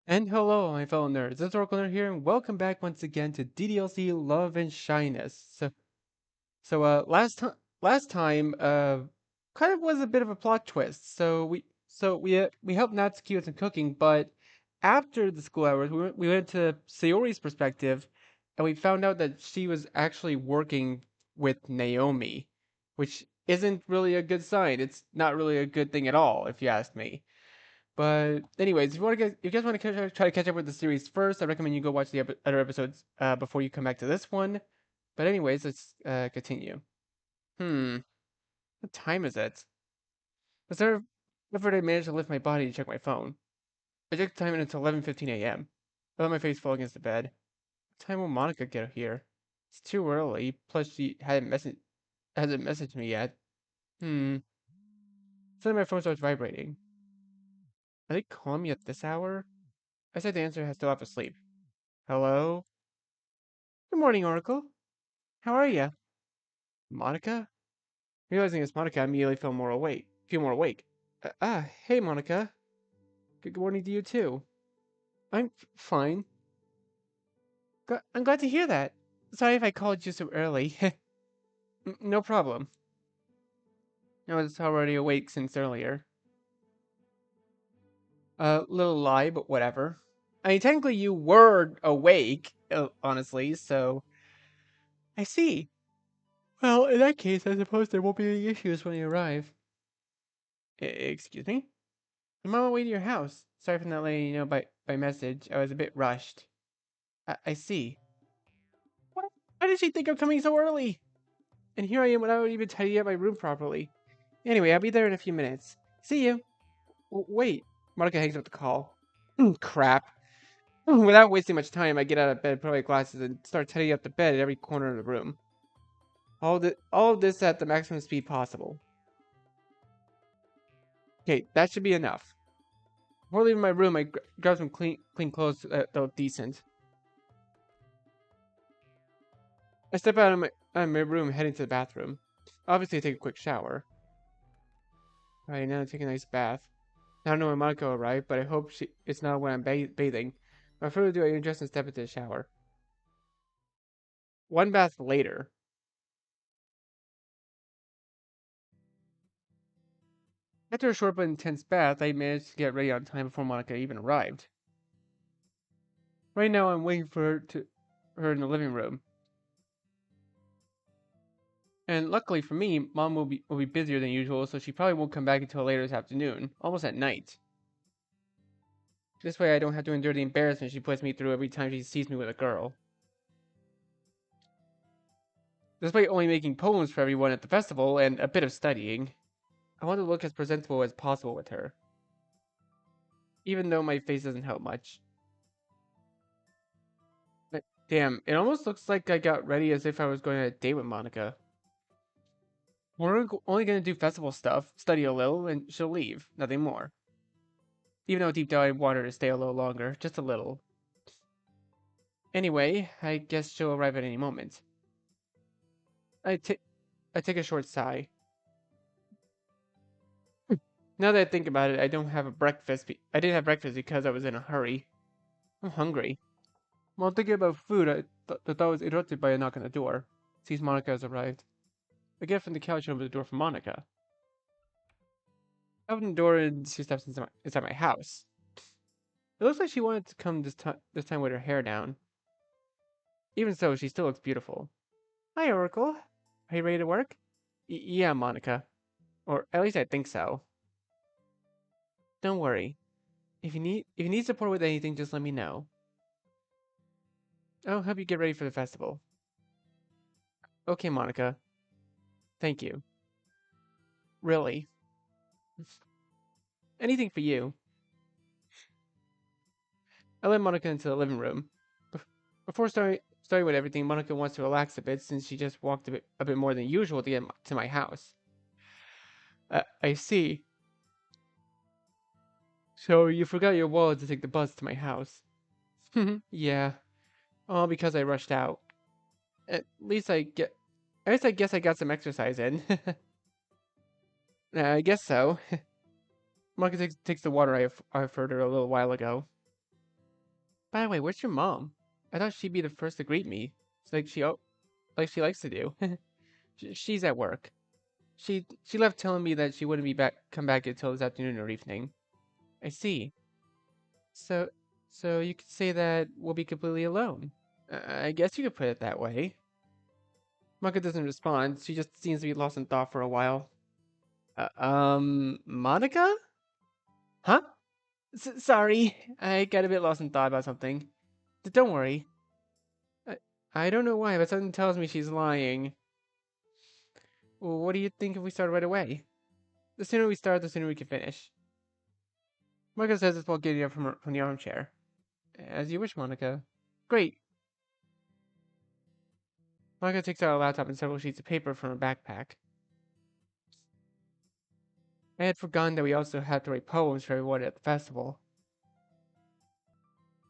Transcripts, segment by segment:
And hello, my fellow nerds. This is Oracle Nerd here, and welcome back once again to DDLC Love and Shyness. Last time, kind of was a bit of a plot twist. We helped Natsuki with some cooking, but after the school hours, we went to Sayori's perspective, and we found out that she was actually working with Naomi, which isn't really a good sign. It's not really a good thing at all, if you ask me. But anyways, if you guys want to try to catch up with the series first, I recommend you go watch the other episodes before you come back to this one. But anyways, let's continue. Hmm, what time is it? Was there effort I managed to lift my body to check my phone? I checked the time and it's 11:15 a.m. I let my face fall against the bed. What time will Monica get here? It's too early. Plus, she hasn't messaged me yet. Hmm. Suddenly my phone starts vibrating. Are they calling me at this hour? I said the answer has still half asleep. Hello? Good morning, Oracle. How are you? Monica? Realizing it's Monica, I immediately feel more awake. Hey, Monica. Good morning to you, too. Fine. I'm glad to hear that. Sorry if I called you so early. No problem. I was already awake since earlier. Little lie, but whatever. I mean, technically you were awake, honestly, so... I see. Well, in that case, I suppose there won't be any issues when you arrive. Excuse me? I'm on my way to your house. Sorry for not letting you know by message. I was a bit rushed. I see. What? Why did she think I'm coming so early? And here I am without even tidying up my room properly. Anyway, I'll be there in a few minutes. See you. Wait. Monica hangs up the call. Crap. Without wasting much time, I get out of bed, put away glasses, and start tidying up the bed at every corner of the room. All of this at the maximum speed possible. Okay, that should be enough. Before leaving my room, I grab some clean clothes that look decent. I step out of my room, heading to the bathroom. Obviously, I take a quick shower. Alright, now I take a nice bath. I don't know when Monica will arrive, but I hope it's not when I'm bathing. Without further ado, I undress and step into the shower. One bath later. After a short but intense bath, I managed to get ready on time before Monica even arrived. Right now, I'm waiting for her in the living room. And luckily for me, Mom will be busier than usual, so she probably won't come back until later this afternoon, almost at night. This way I don't have to endure the embarrassment she puts me through every time she sees me with a girl. Despite only making poems for everyone at the festival and a bit of studying, I want to look as presentable as possible with her. Even though my face doesn't help much. But, damn, it almost looks like I got ready as if I was going on a date with Monica. We're only going to do festival stuff, study a little, and she'll leave. Nothing more. Even though deep down I want her to stay a little longer, just a little. Anyway, I guess she'll arrive at any moment. I take a short sigh. Now that I think about it, I don't have a breakfast. I didn't have breakfast because I was in a hurry. I'm hungry. While thinking about food, the thought was interrupted by a knock on the door. Sees Monica has arrived. I get up from the couch and open the door for Monica. I open the door and she steps inside my house. It looks like she wanted to come this time with her hair down. Even so, she still looks beautiful. Hi, Oracle. Are you ready to work? Yeah, Monica. Or at least I think so. Don't worry. If you need support with anything, just let me know. I'll help you get ready for the festival. Okay, Monica. Thank you. Really. Anything for you. I led Monica into the living room. Before starting with everything, Monica wants to relax a bit since she just walked a bit more than usual to get to my house. I see. So you forgot your wallet to take the bus to my house. Yeah. All because I rushed out. At least I guess I got some exercise in. I guess so. Monica takes the water I offered her a little while ago. By the way, where's your mom? I thought she'd be the first to greet me. It's like she likes to do. She's at work. She left telling me that she wouldn't be back come back until this afternoon or evening. I see. So so you could say that we'll be completely alone. I guess you could put it that way. Maka doesn't respond. She just seems to be lost in thought for a while. Monica? Huh? Sorry, I got a bit lost in thought about something. Don't worry. I, I don't know why, but something tells me she's lying. Well, what do you think if we start right away? The sooner we start, the sooner we can finish. Monica says this while getting up from the armchair. As you wish, Monica. Great. Monica takes out a laptop and several sheets of paper from her backpack. I had forgotten that we also had to write poems for everyone at the festival.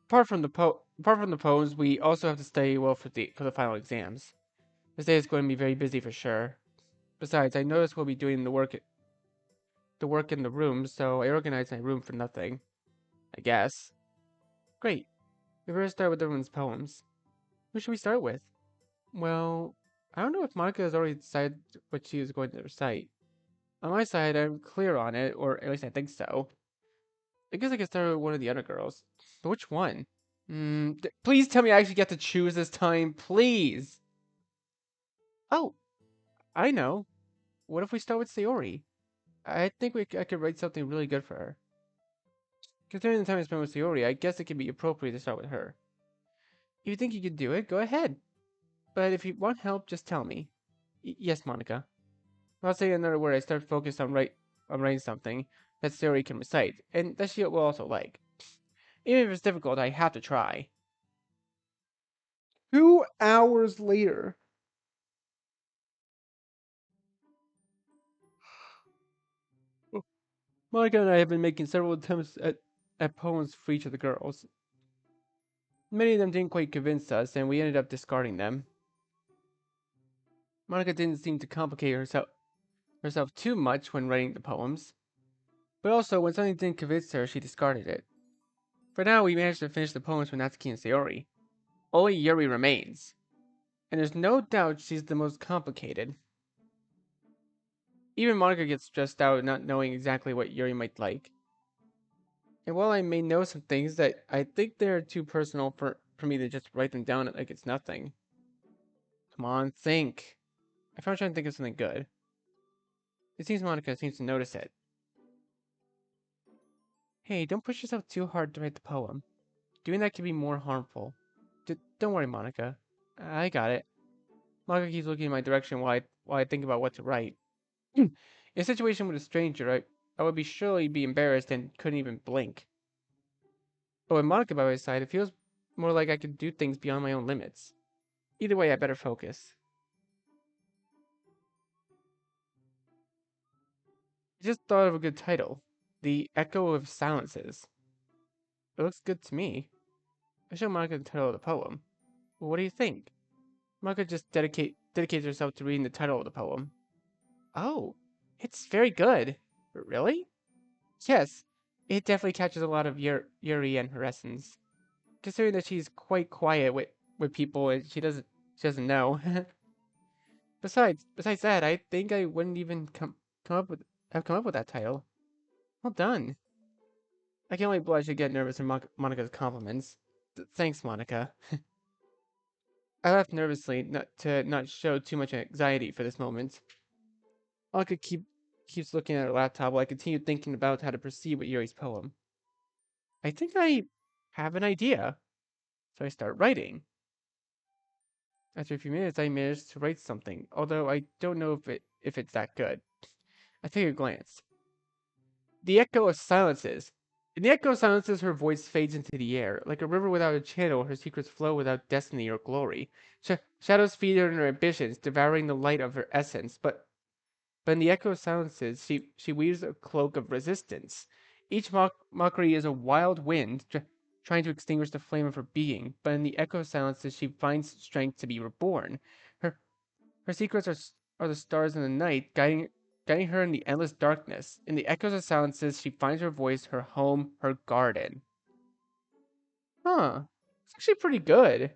Apart from the poems, we also have to study well for the final exams. This day is going to be very busy for sure. Besides, I noticed we'll be doing the work in the room, so I organized my room for nothing. I guess. Great. We better start with everyone's poems. Who should we start with? Well, I don't know if Monica has already decided what she is going to recite. On my side, I'm clear on it, or at least I think so. I guess I could start with one of the other girls. But which one? Please tell me I actually get to choose this time, please! Oh, I know. What if we start with Sayori? I think I could write something really good for her. Considering the time I spent with Sayori, I guess it could be appropriate to start with her. If you think you can do it, go ahead. But if you want help, just tell me. Yes, Monica. Without saying another word, I start focused on writing something that Sayori can recite, and that she will also like. Even if it's difficult, I have to try. 2 hours later. Monica and I have been making several attempts at poems for each of the girls. Many of them didn't quite convince us, and we ended up discarding them. Monica didn't seem to complicate herself too much when writing the poems, but also when something didn't convince her, she discarded it. For now, we managed to finish the poems with Natsuki and Sayori. Only Yuri remains, and there's no doubt she's the most complicated. Even Monica gets stressed out not knowing exactly what Yuri might like. And while I may know some things that I think they're too personal for me to just write them down like it's nothing. Come on, think. I found trying to think of something good. It seems Monica seems to notice it. Hey, don't push yourself too hard to write the poem. Doing that can be more harmful. Don't worry, Monica. I got it. Monica keeps looking in my direction while I think about what to write. In a situation with a stranger, I would be surely be embarrassed and couldn't even blink. But with Monica by my side, it feels more like I could do things beyond my own limits. Either way, I better focus. I just thought of a good title. The Echo of Silences. It looks good to me. I showed Monica the title of the poem. Well, what do you think? Monica just dedicates herself to reading the title of the poem. Oh, it's very good. Really? Yes, it definitely catches a lot of Yuri and her essence. Considering that she's quite quiet with people and she doesn't know. Besides that, I think I wouldn't even come up with that title. Well done. I can only blush and get nervous from Monica's compliments. Thanks, Monica. I laughed nervously, not show too much anxiety for this moment. Monica keeps looking at her laptop while I continue thinking about how to proceed with Yuri's poem. I think I have an idea, so I start writing. After a few minutes, I managed to write something, although I don't know if it's that good. I take a glance. The echo of silences. In the echo of silences, her voice fades into the air. Like a river without a channel, her secrets flow without destiny or glory. Shadows feed on her ambitions, devouring the light of her essence. But in the echo of silences, she weaves a cloak of resistance. Each mockery is a wild wind, trying to extinguish the flame of her being. But in the echo of silences, she finds strength to be reborn. Her her secrets are the stars in the night, guiding her in the endless darkness. In the echoes of silences, she finds her voice, her home, her garden. Huh. It's actually pretty good.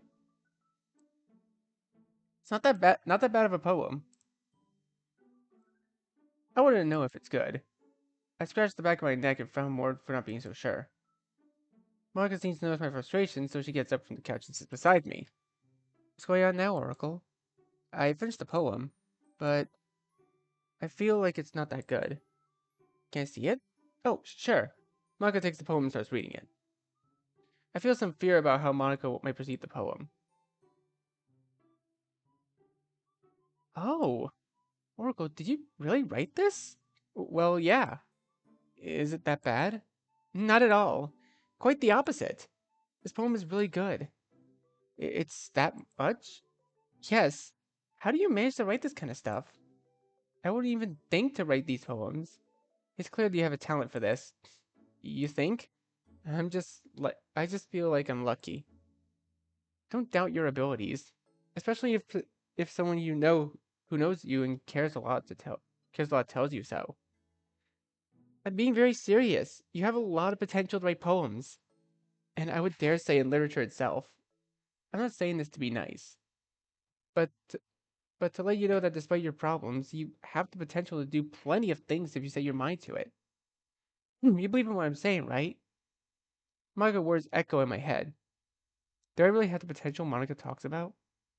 It's not that bad of a poem. I wouldn't know if it's good. I scratched the back of my neck and frowned more for not being so sure. Monica seems to notice my frustration, so she gets up from the couch and sits beside me. What's going on now, Oracle? I finished the poem, but I feel like it's not that good. Can I see it? Oh, sure. Monica takes the poem and starts reading it. I feel some fear about how Monica might perceive the poem. Oh, Oracle, did you really write this? Well, yeah. Is it that bad? Not at all. Quite the opposite. This poem is really good. It's that much? Yes. How do you manage to write this kind of stuff? I wouldn't even think to write these poems. It's clear that you have a talent for this. You think? I just feel like I'm lucky. Don't doubt your abilities, especially if someone you know who knows you and cares a lot tells you so. I'm being very serious. You have a lot of potential to write poems, and I would dare say in literature itself. I'm not saying this to be nice, but but to let you know that despite your problems, you have the potential to do plenty of things if you set your mind to it. You believe in what I'm saying, right? Monica words echo in my head. Do I really have the potential Monica talks about?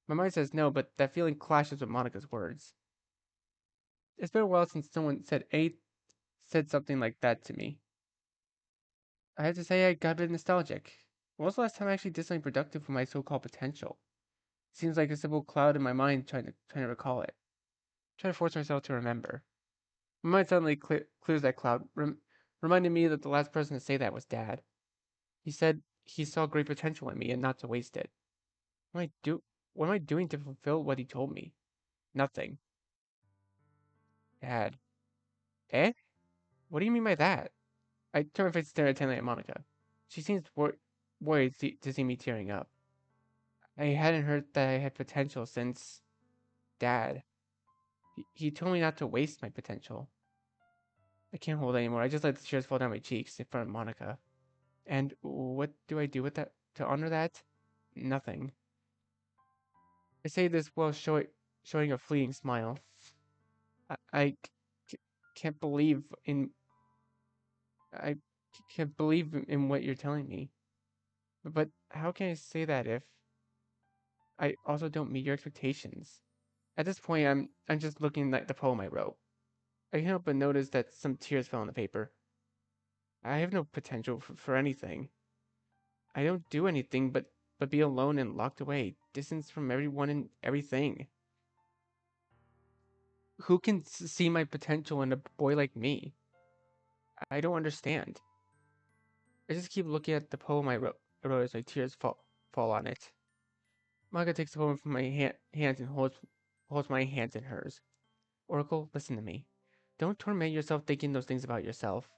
My mind says no, but that feeling clashes with Monica's words. It's been a while since said something like that to me. I have to say I got a bit nostalgic. When was the last time I actually did something productive with my so-called potential? Seems like a simple cloud in my mind trying to recall it. Try to force myself to remember. My mind suddenly clears that cloud, reminding me that the last person to say that was Dad. He said he saw great potential in me and not to waste it. What am I do? What am I doing to fulfill what he told me? Nothing. Dad. Eh? What do you mean by that? I turn my face and stare intently at Monica. She seems worried to see me tearing up. I hadn't heard that I had potential since Dad. He told me not to waste my potential. I can't hold it anymore. I just let the tears fall down my cheeks in front of Monica. And what do I do with that to honor that? Nothing. I say this while showing a fleeting smile. I can't believe in I can't believe in what you're telling me. But how can I say that if I also don't meet your expectations? At this point, I'm just looking at the poem I wrote. I can't help but notice that some tears fell on the paper. I have no potential for anything. I don't do anything but be alone and locked away, distanced from everyone and everything. Who can see my potential in a boy like me? I don't understand. I just keep looking at the poem I wrote as my tears fall on it. Maga takes the poem from my hands and holds my hands in hers. Oracle, listen to me. Don't torment yourself thinking those things about yourself.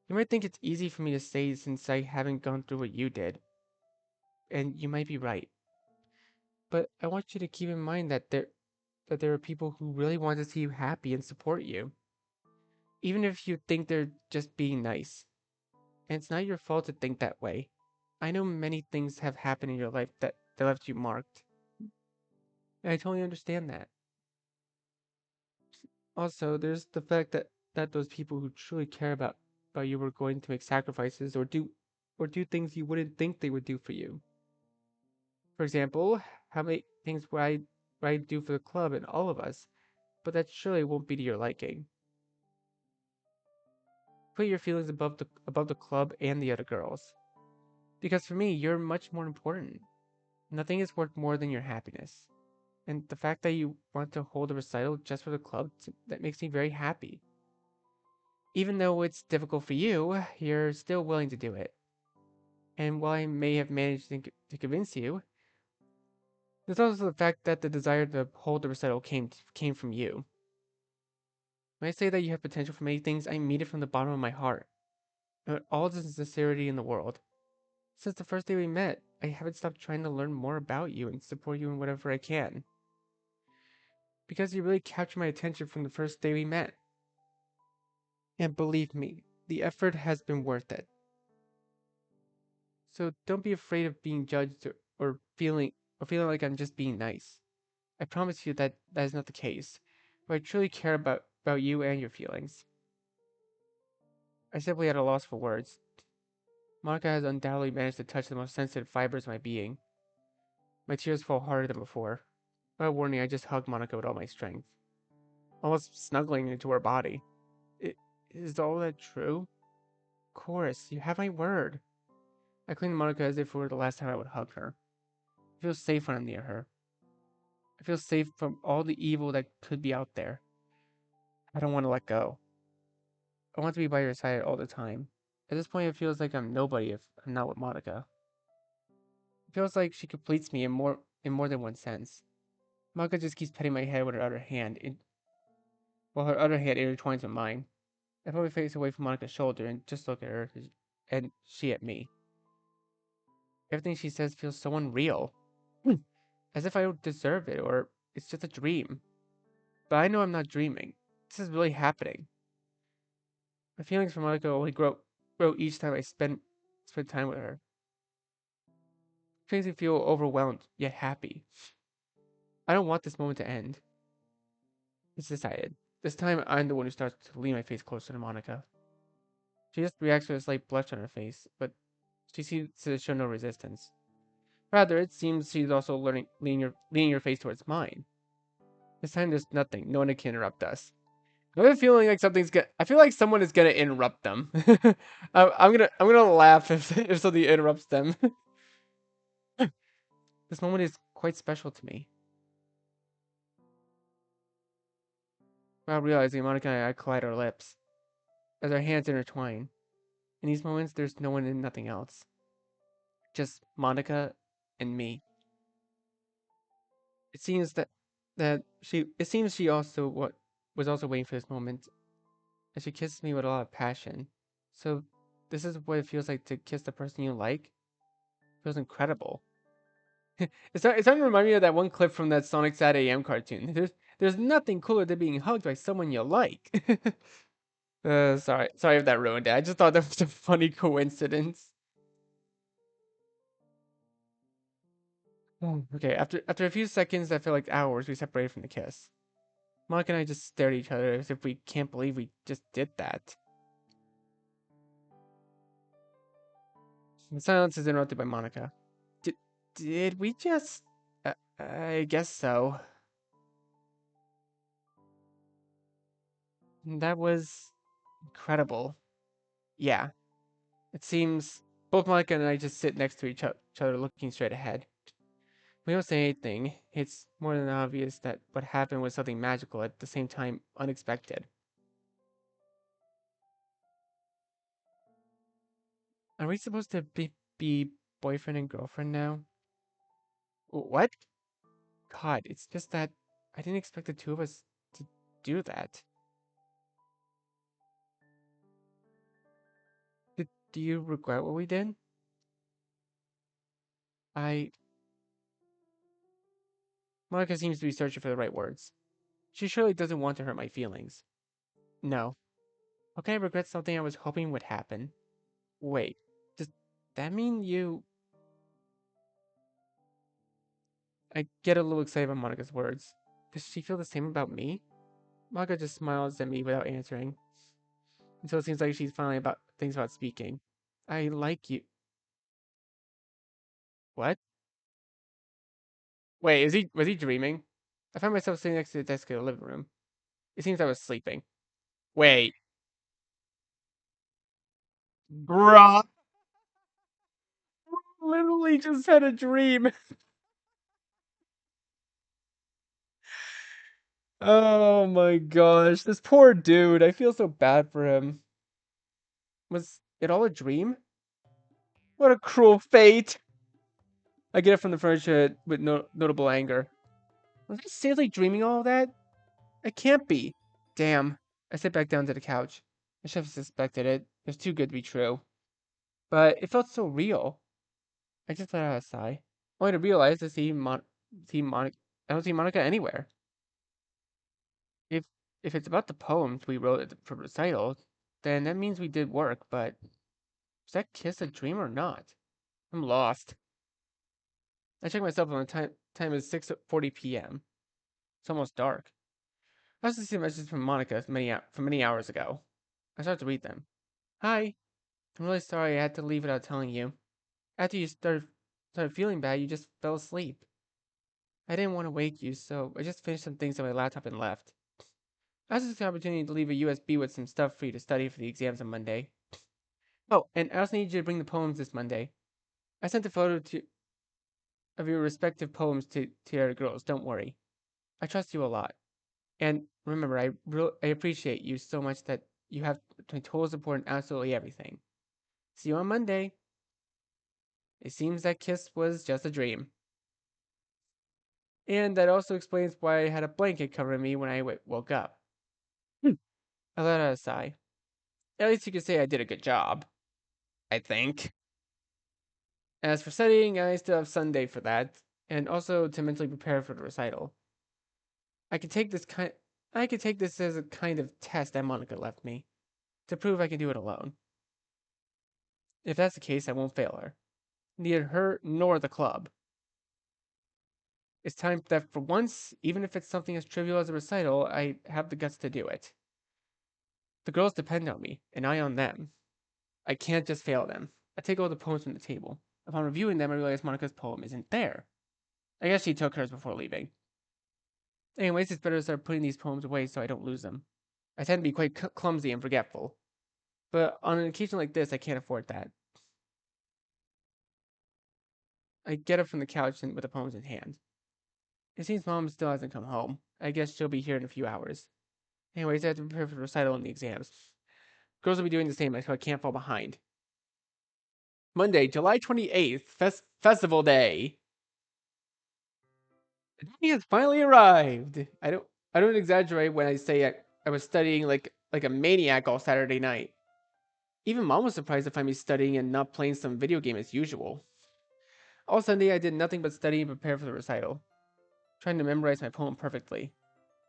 You might think it's easy for me to say since I haven't gone through what you did, and you might be right. But I want you to keep in mind that there are people who really want to see you happy and support you, even if you think they're just being nice. And it's not your fault to think that way. I know many things have happened in your life that left you marked, and I totally understand that. Also, there's the fact that those people who truly care about you were going to make sacrifices or do things you wouldn't think they would do for you. For example, how many things would I do for the club and all of us, but that surely won't be to your liking. Put your feelings above the club and the other girls. Because for me, you're much more important. Nothing is worth more than your happiness. And the fact that you want to hold a recital just for the club, that makes me very happy. Even though it's difficult for you, you're still willing to do it. And while I may have managed to convince you, there's also the fact that the desire to hold the recital came from you. When I say that you have potential for many things, I mean it from the bottom of my heart. And with all the sincerity in the world. Since the first day we met, I haven't stopped trying to learn more about you and support you in whatever I can. Because you really captured my attention from the first day we met. And believe me, the effort has been worth it. So don't be afraid of being judged or feeling like I'm just being nice. I promise you that that is not the case. But I truly care about you and your feelings. I simply at a loss for words. Monica has undoubtedly managed to touch the most sensitive fibers of my being. My tears fall harder than before. Without warning, I just hugged Monica with all my strength, almost snuggling into her body. I- Is all that true? Of course, you have my word. I cling to Monica as if it were the last time I would hug her. I feel safe when I'm near her. I feel safe from all the evil that could be out there. I don't want to let go. I want to be by your side all the time. At this point, it feels like I'm nobody if I'm not with Monica. It feels like she completes me in more than one sense. Monica just keeps petting my head with her other hand, while her other hand intertwines with mine. I put my face away from Monica's shoulder and just look at her, and she at me. Everything she says feels so unreal. As if I don't deserve it, or it's just a dream. But I know I'm not dreaming. This is really happening. My feelings for Monica only grow each time I spend time with her. It makes me feel overwhelmed, yet happy. I don't want this moment to end. It's decided. This time I'm the one who starts to lean my face closer to Monica. She just reacts with a slight blush on her face, but she seems to show no resistance. Rather, it seems she's also leaning her face towards mine. This time there's nothing. No one can interrupt us. I have a feeling like I feel like someone is gonna interrupt them. I'm gonna laugh if something interrupts them. This moment is quite special to me. Without realizing, Monica and I collide our lips as our hands intertwine. In these moments, there's no one and nothing else. Just Monica and me. It seems she also what was also waiting for this moment, and she kisses me with a lot of passion. So this is what it feels like to kiss the person you like. It feels incredible. It's starting to remind me of that one clip from that Sonic Sad AM cartoon. There's nothing cooler than being hugged by someone you like. Sorry if that ruined it. I just thought that was a funny coincidence. Okay, after a few seconds that felt like hours, we separated from the kiss. Monica and I just stared at each other as if we can't believe we just did that. The silence is interrupted by Monica. Did did we just? I guess so. That was incredible. Yeah, it seems both Monica and I just sit next to each other looking straight ahead. We don't say anything. It's more than obvious that what happened was something magical at the same time unexpected. Are we supposed to be boyfriend and girlfriend now? What? God, it's just that I didn't expect the two of us to do that. Do you regret what we did? I. Monica seems to be searching for the right words. She surely doesn't want to hurt my feelings. No. How can I regret something I was hoping would happen? Wait, does that mean you. I get a little excited by Monica's words. Does she feel the same about me? Monica just smiles at me without answering, until it seems like she's finally about thinks about speaking. I like you. What? Wait, is he was he dreaming? I found myself sitting next to the desk in the living room. It seems I was sleeping. Wait, bruh, literally just had a dream. Oh my gosh, this poor dude. I feel so bad for him. Was it all a dream? What a cruel fate. I get it from the furniture with notable anger. Was I seriously dreaming all of that? It can't be. Damn. I sit back down to the couch. I should have suspected it. It was too good to be true. But it felt so real. I just let out a sigh. Only to realize to see Monica. I don't see Monica anywhere. If if it's about the poems we wrote for recitals, then that means we did work. But was that kiss a dream or not? I'm lost. I checked myself on the time is 6:40 p.m. It's almost dark. I was receiving messages from Monica from many hours ago. I started to read them. Hi. I'm really sorry I had to leave without telling you. After you started feeling bad, you just fell asleep. I didn't want to wake you, so I just finished some things on my laptop and left. I also took the opportunity to leave a USB with some stuff for you to study for the exams on Monday. Oh, and I also need you to bring the poems this Monday. I sent a of your respective poems to your girls. Don't worry. I trust you a lot. And remember, I appreciate you so much that you have my total support in absolutely everything. See you on Monday. It seems that kiss was just a dream. And that also explains why I had a blanket covering me when I woke up. Hmm. I let out a sigh. At least you could say I did a good job. I think. As for studying, I still have Sunday for that, and also to mentally prepare for the recital. I could take this kind. I could take this as a kind of test that Monica left me to prove I can do it alone. If that's the case, I won't fail her. Neither her nor the club. It's time that for once, even if it's something as trivial as a recital, I have the guts to do it. The girls depend on me, and I on them. I can't just fail them. I take all the poems from the table. Upon reviewing them, I realize Monica's poem isn't there. I guess she took hers before leaving. Anyways, it's better to start putting these poems away so I don't lose them. I tend to be quite clumsy and forgetful, but on an occasion like this, I can't afford that. I get up from the couch with the poems in hand. It seems Mom still hasn't come home. I guess she'll be here in a few hours. Anyways, I have to prepare for the recital and the exams. Girls will be doing the same, so I can't fall behind. Monday, July 28th, Festival Day. The day has finally arrived. I don't exaggerate when I say I was studying like a maniac all Saturday night. Even Mom was surprised to find me studying and not playing some video game as usual. All Sunday, I did nothing but study and prepare for the recital, trying to memorize my poem perfectly.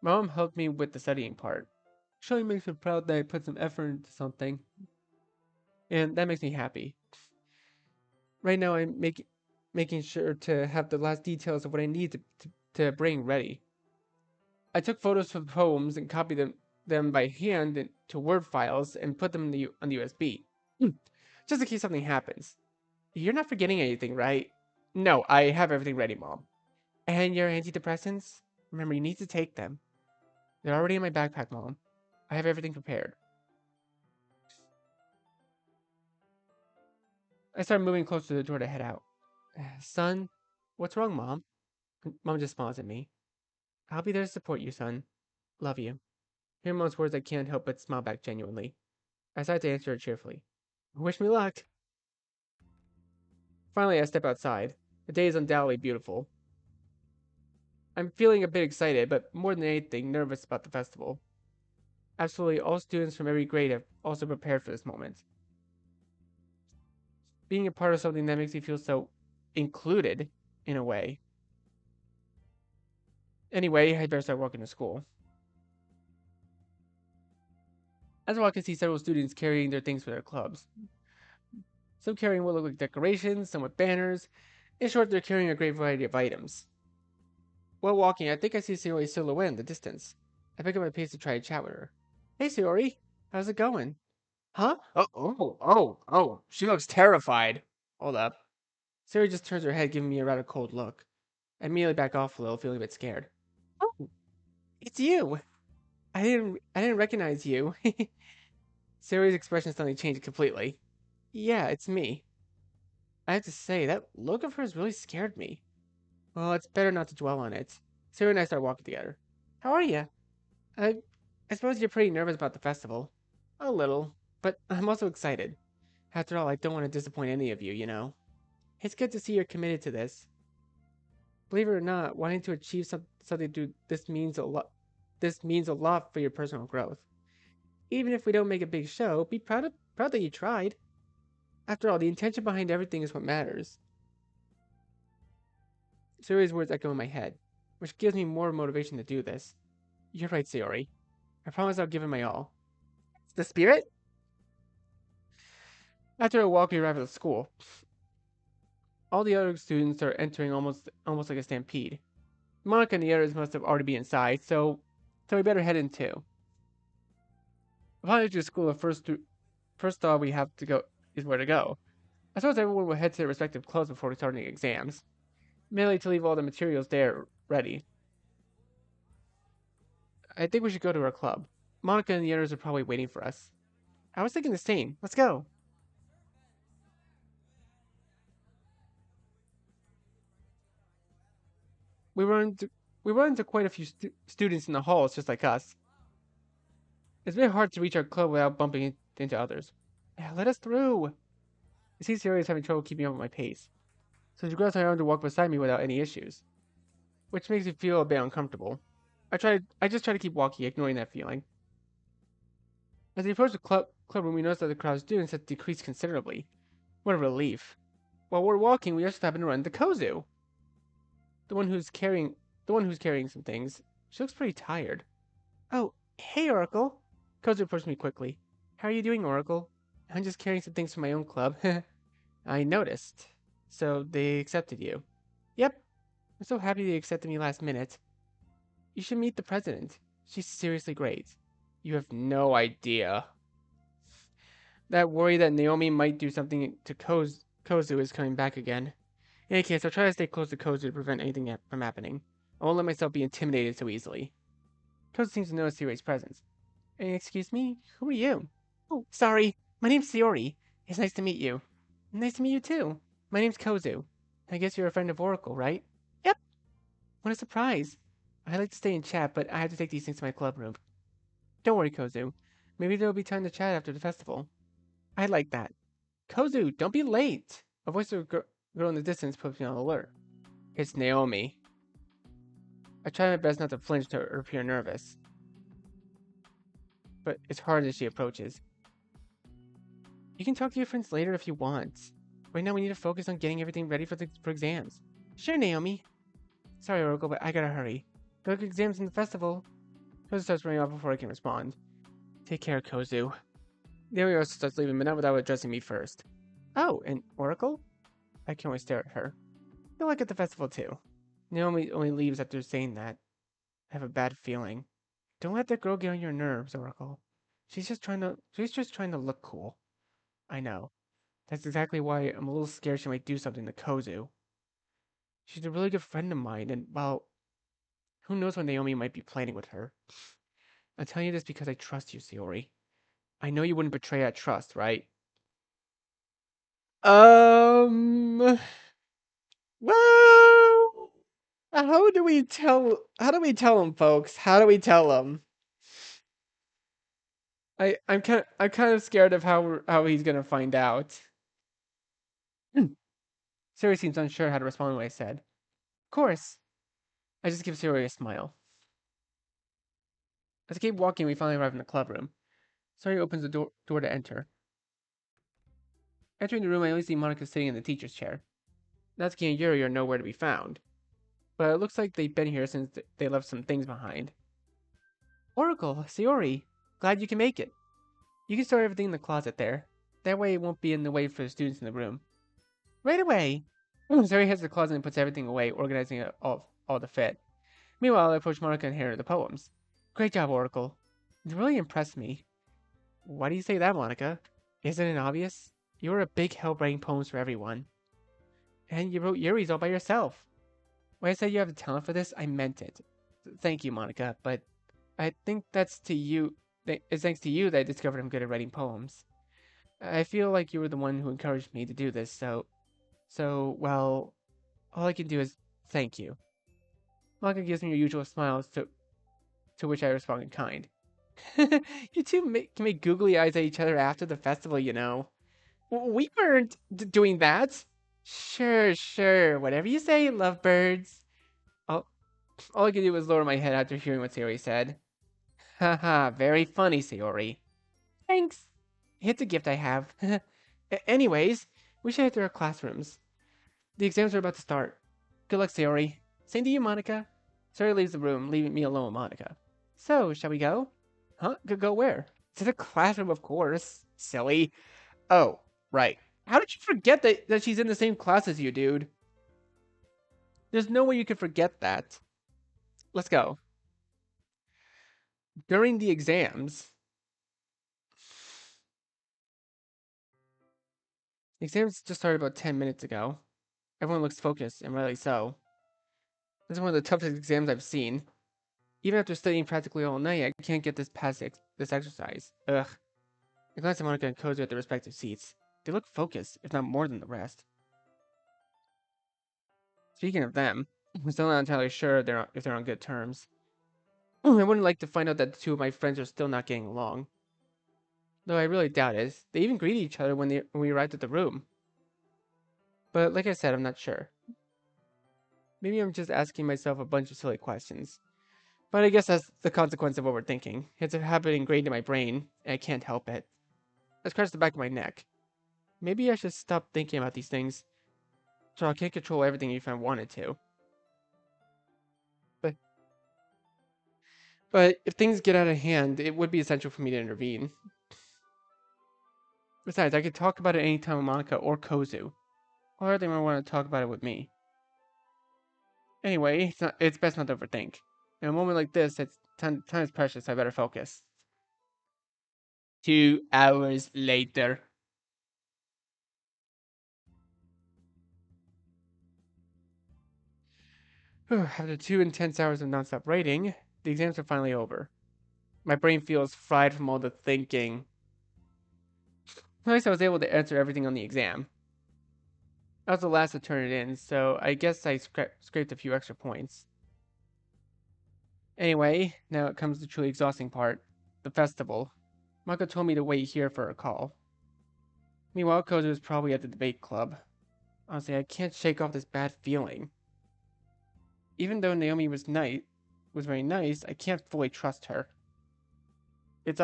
My mom helped me with the studying part. She really makes me proud that I put some effort into something, and that makes me happy. Right now, making sure to have the last details of what I need to bring ready. I took photos of the poems and copied them by hand into Word files and put them on the USB, just in case something happens. You're not forgetting anything, right? No, I have everything ready, Mom. And your antidepressants? Remember, you need to take them. They're already in my backpack, Mom. I have everything prepared. I start moving closer to the door to head out. Son, what's wrong, Mom? Mom just smiles at me. I'll be there to support you, son. Love you. Hearing Mom's words, I can't help but smile back genuinely. I decide to answer her cheerfully. Wish me luck. Finally, I step outside. The day is undoubtedly beautiful. I'm feeling a bit excited, but more than anything, nervous about the festival. Absolutely all students from every grade have also prepared for this moment. Being a part of something that makes me feel so included, in a way. Anyway, I'd better start walking to school. As I walk, I see several students carrying their things for their clubs. Some carrying what look like decorations, some with banners. In short, they're carrying a great variety of items. While walking, I think I see Sayori's silhouette in the distance. I pick up my pace to try to chat with her. Hey, Sayori. How's it going? Huh? Oh. She looks terrified. Hold up. Sayori just turns her head, giving me a rather cold look. I immediately back off a little, feeling a bit scared. Oh, it's you. I didn't recognize you. Sayori's expression suddenly changed completely. Yeah, it's me. I have to say, that look of hers really scared me. Well, it's better not to dwell on it. Sayori and I start walking together. How are you? I, I suppose you're pretty nervous about the festival. A little, but I'm also excited. After all, I don't want to disappoint any of you, you know. It's good to see you're committed to this. Believe it or not, wanting to achieve something through this means a lot. This means a lot for your personal growth. Even if we don't make a big show, be proud that you tried. After all, the intention behind everything is what matters. Sayori's words echo in my head, which gives me more motivation to do this. You're right, Sayori. I promise I'll give it my all. The spirit? After a walk, we arrive at the school. All the other students are entering almost like a stampede. Monica and the others must have already been inside, so we better head in too. Upon entering school, first thought we have to go is where to go. I suppose everyone will head to their respective clubs before starting exams, merely to leave all the materials there ready. I think we should go to our club. Monica and the others are probably waiting for us. I was thinking the same. Let's go. We run into we run into quite a few students in the halls just like us. It's very hard to reach our club without bumping into others. Yeah, let us through. I see Siri is having trouble keeping up with my pace, so she grabs my arm to walk beside me without any issues, which makes me feel a bit uncomfortable. I just try to keep walking, ignoring that feeling. As we approach the clubroom, we notice that the crowd of students has decreased considerably. What a relief! While we're walking, we just happen to run into Kozu, the one who's carrying the one who's carrying some things. She looks pretty tired. Oh, hey, Oracle. Kozu approached me quickly. How are you doing, Oracle? I'm just carrying some things from my own club. I noticed. So they accepted you. Yep. I'm so happy they accepted me last minute. You should meet the president. She's seriously great. You have no idea. That worry that Naomi might do something to Kozu is coming back again. In any case, I'll try to stay close to Kozu to prevent anything from happening. I won't let myself be intimidated so easily. Kozu seems to notice Siri's presence. Excuse me? Who are you? Oh, sorry. My name's Sayori. It's nice to meet you. Nice to meet you too. My name's Kozu. I guess you're a friend of Oracle, right? Yep. What a surprise. I'd like to stay and chat, but I have to take these things to my club room. Don't worry, Kozu. Maybe there'll be time to chat after the festival. I like that. Kozu, don't be late. A voice of a girl in the distance puts me on alert. It's Naomi. I try my best not to flinch or appear nervous, but it's hard as she approaches. You can talk to your friends later if you want. Right now we need to focus on getting everything ready for exams. Sure, Naomi. Sorry, Oracle, but I gotta hurry. Good luck exams in the festival. Kozu starts running off before I can respond. Take care, Kozu. Naomi also starts leaving, but not without addressing me first. Oh, and Oracle? I can only stare at her. Good luck at the festival too. Naomi only leaves after saying that. I have a bad feeling. Don't let that girl get on your nerves, Oracle. She's just trying to look cool. I know. That's exactly why I'm a little scared she might do something to Kozu. She's a really good friend of mine, and well, who knows what Naomi might be planning with her. I'm telling you this because I trust you, Sayori. I know you wouldn't betray that trust, right? Um, well, how do we tell him, folks? How do we tell him? I'm kind of scared of how he's gonna find out. Siri seems unsure how to respond to what I said. Of course. I just give Siri a smile. As I keep walking, we finally arrive in the club room. Siri opens the door to enter. Entering the room, I only see Monica sitting in the teacher's chair. Natsuki and Yuri are nowhere to be found, but it looks like they've been here since they left some things behind. Oracle, Sayori, glad you can make it. You can store everything in the closet there. That way it won't be in the way for the students in the room. Right away! Sayori heads to the closet and puts everything away, organizing it all to fit. Meanwhile, I approach Monica and hand her the poems. Great job, Oracle. It really impressed me. Why do you say that, Monica? Isn't it obvious? You were a big help writing poems for everyone. And you wrote Yuri's all by yourself. When I said you have the talent for this, I meant it. Thank you, Monica, but I think that's to you. It's thanks to you that I discovered I'm good at writing poems. I feel like you were the one who encouraged me to do this, well, all I can do is thank you. Monica gives me your usual smiles, to which I respond in kind. You two can make googly eyes at each other after the festival, you know. We weren't doing that. Sure. Whatever you say, lovebirds. All, all I could do was lower my head after hearing what Sayori said. Haha, very funny, Sayori. Thanks. It's a gift I have. Anyways, we should head to our classrooms. The exams are about to start. Good luck, Sayori. Same to you, Monica. Sayori leaves the room, leaving me alone with Monica. So, shall we go? Huh? Go where? To the classroom, of course. Silly. Oh, right. How did you forget that she's in the same class as you, dude? There's no way you could forget that. Let's go. During the exams, the exams just started about 10 minutes ago. Everyone looks focused, and rightly so. This is one of the toughest exams I've seen. Even after studying practically all night, I can't get this past this exercise. Ugh. I glance at Monica and Kozu at their respective seats. They look focused, if not more than the rest. Speaking of them, I'm still not entirely sure if they're on good terms. I wouldn't like to find out that the two of my friends are still not getting along. Though I really doubt it. They even greeted each other when we arrived at the room. But like I said, I'm not sure. Maybe I'm just asking myself a bunch of silly questions. But I guess that's the consequence of overthinking. It's a habit ingrained in my brain, and I can't help it. I scratched the back of my neck. Maybe I should stop thinking about these things, so I can't control everything if I wanted to. But but if things get out of hand, it would be essential for me to intervene. Besides, I could talk about it anytime with Monica or Kozu. Why would they want to talk about it with me? Anyway, it's best not to overthink. In a moment like this, time is precious, I better focus. 2 hours later. After 2 intense hours of nonstop writing, the exams are finally over. My brain feels fried from all the thinking. At least I was able to answer everything on the exam. I was the last to turn it in, so I guess I scraped a few extra points. Anyway, now it comes to the truly exhausting part, the festival. Mako told me to wait here for a call. Meanwhile, Kozu was probably at the debate club. Honestly, I can't shake off this bad feeling. Even though Naomi was very nice, I can't fully trust her. It's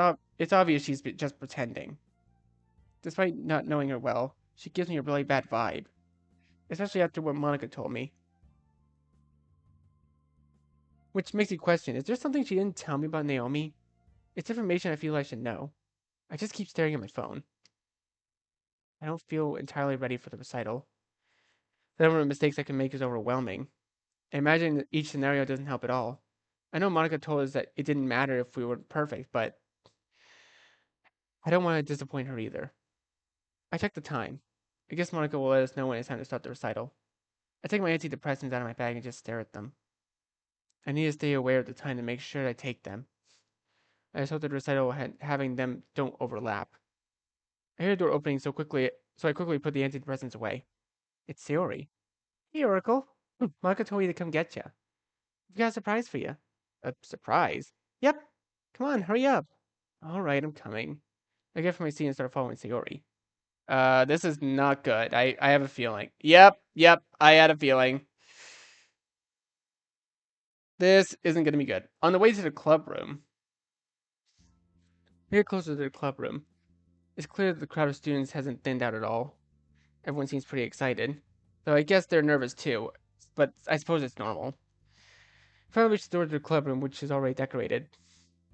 obvious she's just pretending. Despite not knowing her well, she gives me a really bad vibe. Especially after what Monica told me. Which makes me question, is there something she didn't tell me about Naomi? It's information I feel I should know. I just keep staring at my phone. I don't feel entirely ready for the recital. The number of mistakes I can make is overwhelming. I imagine that each scenario doesn't help at all. I know Monica told us that it didn't matter if we were perfect, but I don't want to disappoint her either. I check the time. I guess Monica will let us know when it's time to start the recital. I take my antidepressants out of my bag and just stare at them. I need to stay aware of the time to make sure I take them. I just hope the recital having them don't overlap. I hear the door opening so I quickly put the antidepressants away. It's Sayori. Hey, Oracle. Monica told me to come get you. I've got a surprise for you. A surprise? Yep. Come on, hurry up. All right, I'm coming. I get from my seat and start following Sayori. This is not good. I have a feeling. Yep, I had a feeling. This isn't gonna be good. On the way to the club room. We get closer to the club room. It's clear that the crowd of students hasn't thinned out at all. Everyone seems pretty excited. Though I guess they're nervous too, but I suppose it's normal. Finally reached the door to the club room, which is already decorated.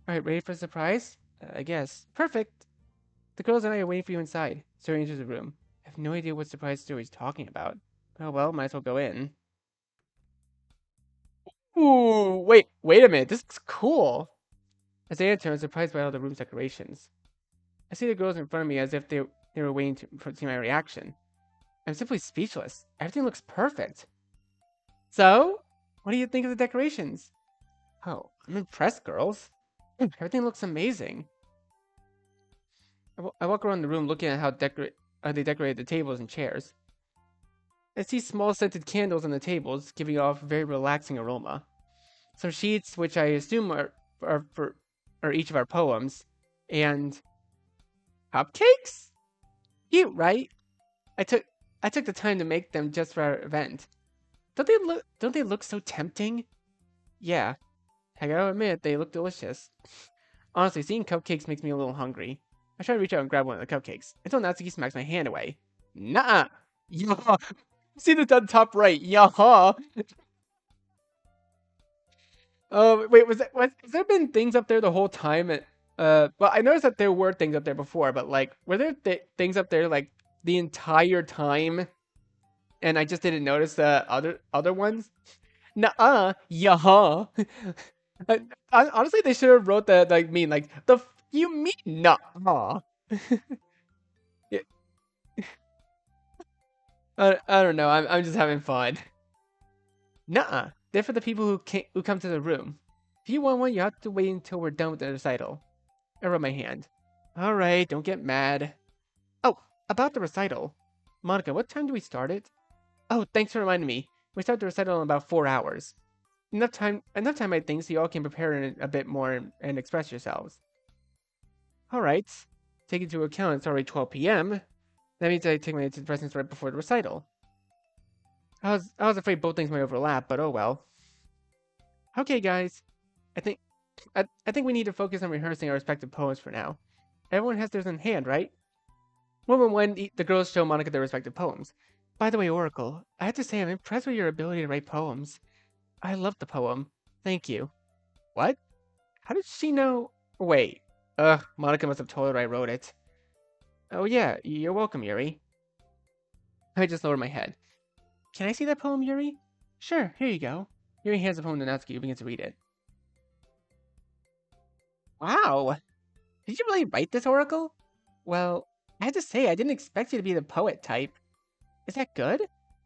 Alright, ready for the surprise? I guess. Perfect! The girls and I are waiting for you inside. Suri enters the room. I have no idea what surprise Suri's talking about. Oh well, might as well go in. Ooh, wait a minute, this looks cool! As I enter, I'm surprised by all the room's decorations. I see the girls in front of me as if they were waiting to see my reaction. I'm simply speechless. Everything looks perfect. So, what do you think of the decorations? Oh, I'm impressed, girls. Everything looks amazing. I walk around the room looking at how they decorated the tables and chairs. I see small scented candles on the tables, giving off a very relaxing aroma. Some sheets, which I assume are each of our poems, and cupcakes? Cute, right? I took the time to make them just for our event. Don't they look so tempting? Yeah, I gotta admit, they look delicious. Honestly, seeing cupcakes makes me a little hungry. I try to reach out and grab one of the cupcakes, until Natsuki smacks my hand away. Nah! Yaha! See this on top right, yaha! Wait, has there been things up there the whole time? Well, I noticed that there were things up there before, but like, were there things up there like the entire time, and I just didn't notice the other ones. Nuh-uh, yeah. Uh, Honestly, they should have wrote that like mean like you mean nuh-uh. Yeah, I don't know. I'm just having fun. Nuh-uh. They're for the people who come to the room. If you want one, you have to wait until we're done with the recital. I rub my hand. All right, don't get mad. Oh, about the recital. Monica, what time do we start it? Oh, thanks for reminding me. We start the recital in about 4 hours. Enough time, I think, so you all can prepare a bit more and express yourselves. All right. Take into account it's already 12 p.m. That means I take my antidepressants right before the recital. I was afraid both things might overlap, but oh well. Okay, guys. I think I think we need to focus on rehearsing our respective poems for now. Everyone has theirs in hand, right? Moment one, the girls show Monica their respective poems. By the way, Oracle, I have to say I'm impressed with your ability to write poems. I love the poem. Thank you. What? How did she know? Wait. Monica must have told her I wrote it. Oh yeah, you're welcome, Yuri. I just lowered my head. Can I see that poem, Yuri? Sure, here you go. Yuri hands the poem to Natsuki, who begins to read it. Wow! Did you really write this, Oracle? Well, I have to say, I didn't expect you to be the poet type. Is that good?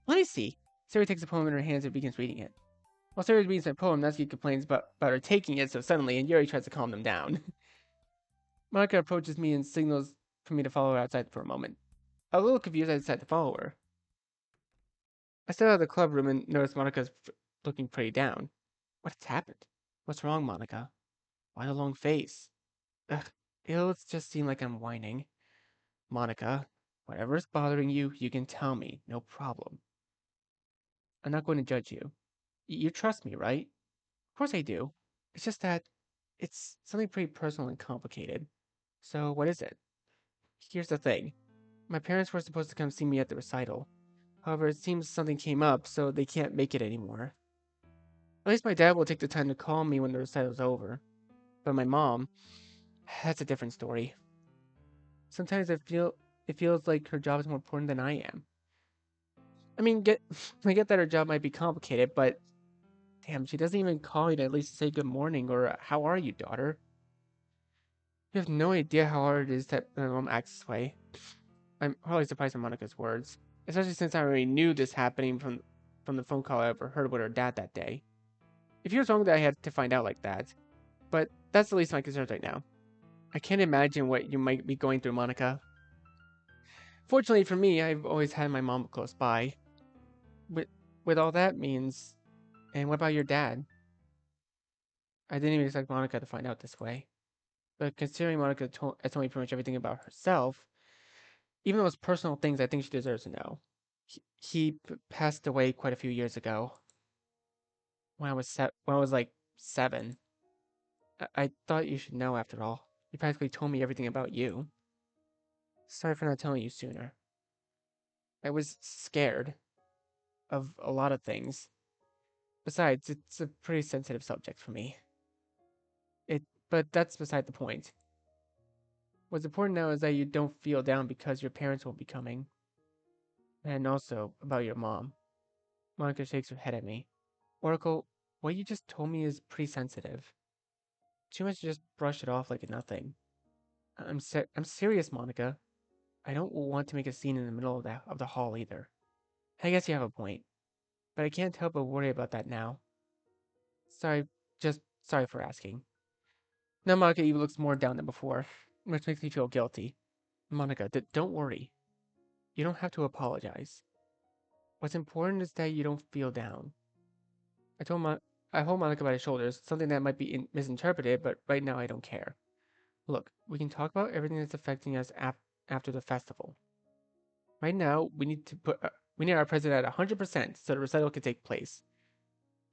Let me see. Sari takes the poem in her hands and begins reading it. While Sari reads the poem, Natsuki complains about her taking it so suddenly, and Yuri tries to calm them down. Monica approaches me and signals for me to follow her outside for a moment. A little confused, I decide to follow her. I step out of the club room and notice Monica's looking pretty down. What's happened? What's wrong, Monica? Why the long face? Ugh, it'll just seem like I'm whining. Monica, whatever's bothering you, you can tell me, no problem. I'm not going to judge you. You trust me, right? Of course I do. It's just that it's something pretty personal and complicated. So, what is it? Here's the thing. My parents were supposed to come see me at the recital. However, it seems something came up, so they can't make it anymore. At least my dad will take the time to call me when the recital's over. But my mom, that's a different story. Sometimes it feels like her job is more important than I am. I mean, I get that her job might be complicated, but damn, she doesn't even call you to at least say good morning or how are you, daughter? You have no idea how hard it is that my mom acts this way. I'm probably surprised at Monica's words, especially since I already knew this happening from the phone call I overheard with her dad that day. It feels wrong that I had to find out like that, but that's the least of my concerns right now. I can't imagine what you might be going through, Monica. Fortunately for me, I've always had my mom close by. With with all that means, and what about your dad? I didn't even expect Monica to find out this way. But considering Monica has told me pretty much everything about herself, even those personal things, I think she deserves to know. He passed away quite a few years ago when I was like 7. I thought you should know after all. He practically told me everything about you. Sorry for not telling you sooner. I was scared of a lot of things. Besides, it's a pretty sensitive subject for me. It, but that's beside the point. What's important now is that you don't feel down because your parents won't be coming. And also about your mom. Monica shakes her head at me. Oracle, what you just told me is pretty sensitive. Too much to just brush it off like nothing. I'm serious, Monica. I don't want to make a scene in the middle of the hall either. I guess you have a point, but I can't help but worry about that now. Sorry, just sorry for asking. Now Monica even looks more down than before, which makes me feel guilty. Monica, don't worry. You don't have to apologize. What's important is that you don't feel down. I told Mon- I hold Monica by the shoulders, something that might be misinterpreted, but right now I don't care. Look, we can talk about everything that's affecting us after the festival. Right now, we need our president at 100% so the recital can take place.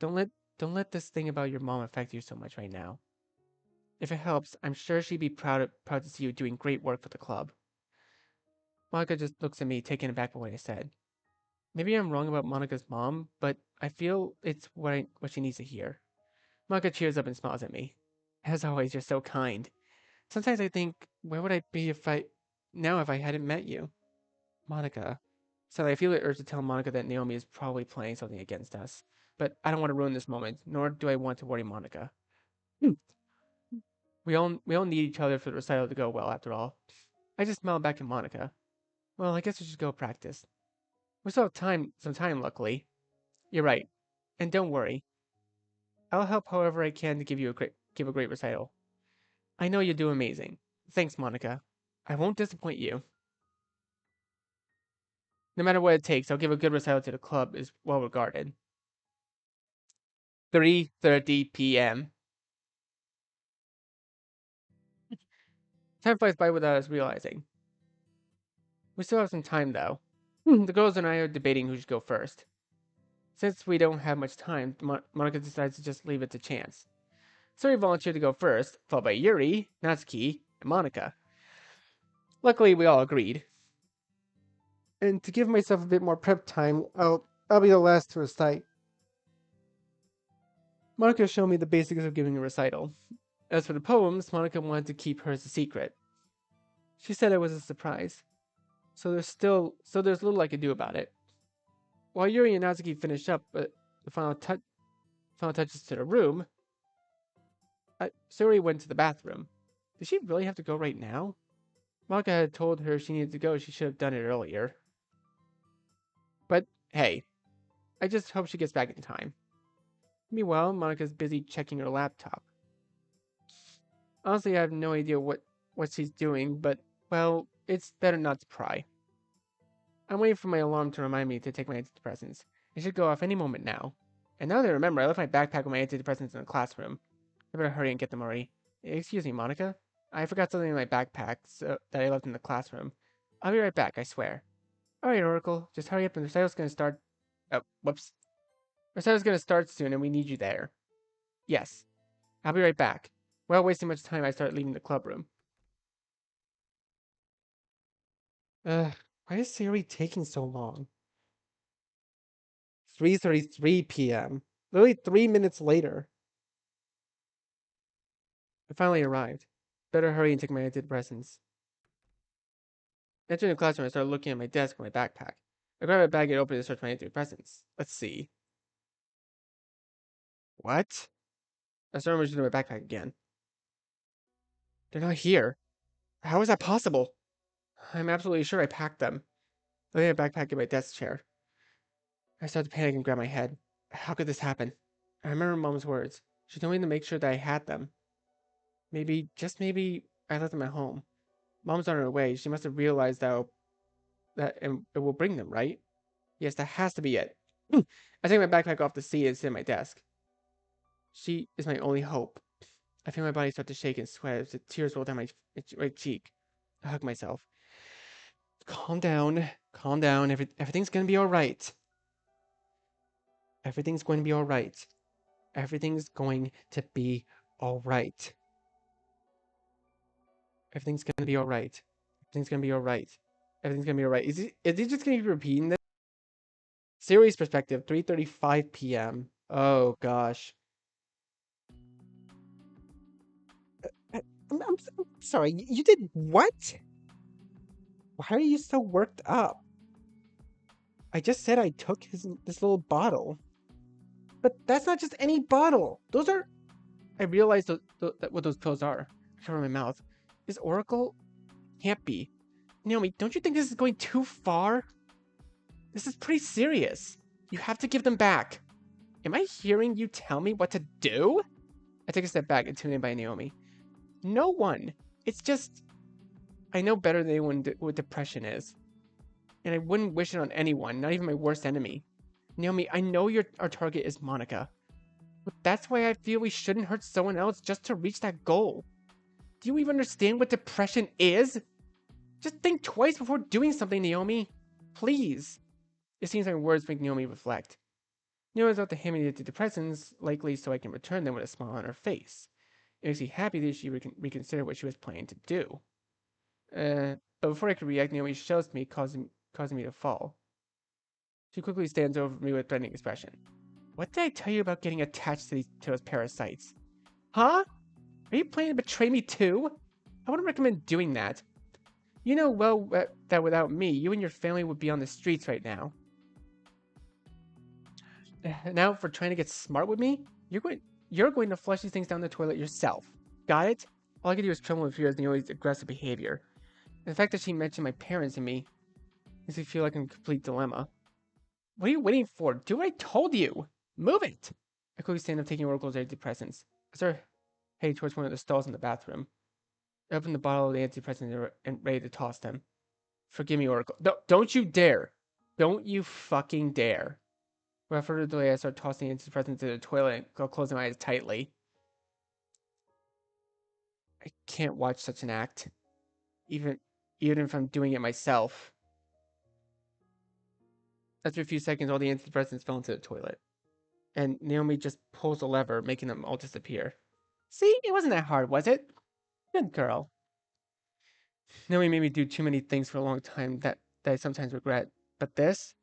Don't let don't let this thing about your mom affect you so much right now. If it helps, I'm sure she'd be proud to see you doing great work for the club. Monica just looks at me, taken aback by what I said. Maybe I'm wrong about Monica's mom, but I feel it's what she needs to hear. Monica cheers up and smiles at me. As always, you're so kind. Sometimes I think, where would I be if I hadn't met you? Monica. So I feel the urge to tell Monica that Naomi is probably planning something against us. But I don't want to ruin this moment, nor do I want to worry Monica. Hmm. We all need each other for the recital to go well, after all. I just smiled back at Monica. Well, I guess we should go practice. We still have some time, luckily. You're right. And don't worry. I'll help however I can to give a great recital. I know you'll do amazing. Thanks, Monica. I won't disappoint you. No matter what it takes, I'll give a good recital to the club is well regarded. 3:30 p.m. Time flies by without us realizing. We still have some time, though. The girls and I are debating who should go first. Since we don't have much time, Monica decides to just leave it to chance. Suri volunteered to go first, followed by Yuri, Natsuki, and Monica. Luckily, we all agreed. And to give myself a bit more prep time, I'll be the last to recite. Monica showed me the basics of giving a recital. As for the poems, Monica wanted to keep hers a secret. She said it was a surprise. So there's little I could do about it. While Yuri and Natsuki finished up the final touches to the room, Suri went to the bathroom. Did she really have to go right now? Monica had told her she needed to go. She should have done it earlier. But hey, I just hope she gets back in time. Meanwhile, Monica's busy checking her laptop. Honestly, I have no idea what she's doing, but, well, it's better not to pry. I'm waiting for my alarm to remind me to take my antidepressants. It should go off any moment now. And now that I remember, I left my backpack with my antidepressants in the classroom. I better hurry and get them already. Excuse me, Monica. I forgot something in my backpack that I left in the classroom. I'll be right back, I swear. Alright, Oracle. Just hurry up and the recital's gonna start... Oh, whoops. Recital's gonna start soon and we need you there. Yes. I'll be right back. Without wasting much time, I start leaving the club room. Why is Siri taking so long? 3:33 p.m. Literally 3 minutes later. I finally arrived. Better hurry and take my antidepressants. Entering the classroom, I started looking at my desk for my backpack. I grabbed my bag and opened it to search my antidepressants. Let's see. What? I started reaching into my backpack again. They're not here. How is that possible? I'm absolutely sure I packed them. I laid my backpack in my desk chair. I started to panic and grab my head. How could this happen? I remember Mom's words. She told me to make sure that I had them. Maybe, just maybe, I left them at home. Mom's on her way. She must have realized that it will bring them, right? Yes, that has to be it. I take my backpack off the seat and sit at my desk. She is my only hope. I feel my body start to shake and sweat as the tears roll down my right cheek. I hug myself. Calm down. Calm down. Everything's gonna be alright. Everything's going to be alright. Everything's going to be alright. Everything's gonna be alright. Everything's gonna be alright. Everything's gonna be alright. Is he just gonna keep repeating this? Series perspective, 3:35 p.m. Oh gosh. I'm sorry. You did what? Why are you so worked up? I just said I took this little bottle. But that's not just any bottle. Those are... I realized what those pills are. I cover my mouth. Is Oracle? Can't be. Naomi, don't you think this is going too far? This is pretty serious. You have to give them back. Am I hearing you tell me what to do? I take a step back, intimidated by Naomi. No one. It's just... I know better than anyone what depression is. And I wouldn't wish it on anyone, not even my worst enemy. Naomi, I know our target is Monica. But that's why I feel we shouldn't hurt someone else just to reach that goal. Do you even understand what depression is? Just think twice before doing something, Naomi. Please. It seems my words make Naomi reflect. Naomi's about to hand me the antidepressants, likely so I can return them with a smile on her face. It makes me happy that she reconsidered what she was planning to do. But before I could react, Naomi shoves me, causing me to fall. She quickly stands over me with a threatening expression. What did I tell you about getting attached to those parasites? Huh? Are you planning to betray me too? I wouldn't recommend doing that. You know well that without me, you and your family would be on the streets right now. Now, for trying to get smart with me, you're going to flush these things down the toilet yourself. Got it? All I can do is tremble with fear as Neoli's aggressive behavior. The fact that she mentioned my parents and me makes me feel like I'm in a complete dilemma. What are you waiting for? Do what I told you! Move it! I quickly stand up, taking Oracle's antidepressants. I start heading towards one of the stalls in the bathroom. I open the bottle of the antidepressants and ready to toss them. Forgive me, Oracle. No, don't you dare! Don't you fucking dare! Without further delay, I start tossing antidepressants into the toilet and go closing my eyes tightly. I can't watch such an act, even even if I'm doing it myself. After a few seconds, all the antidepressants fell into the toilet, and Naomi just pulls a lever, making them all disappear. See, it wasn't that hard, was it? Good girl. Naomi made me do too many things for a long time that I sometimes regret. But this,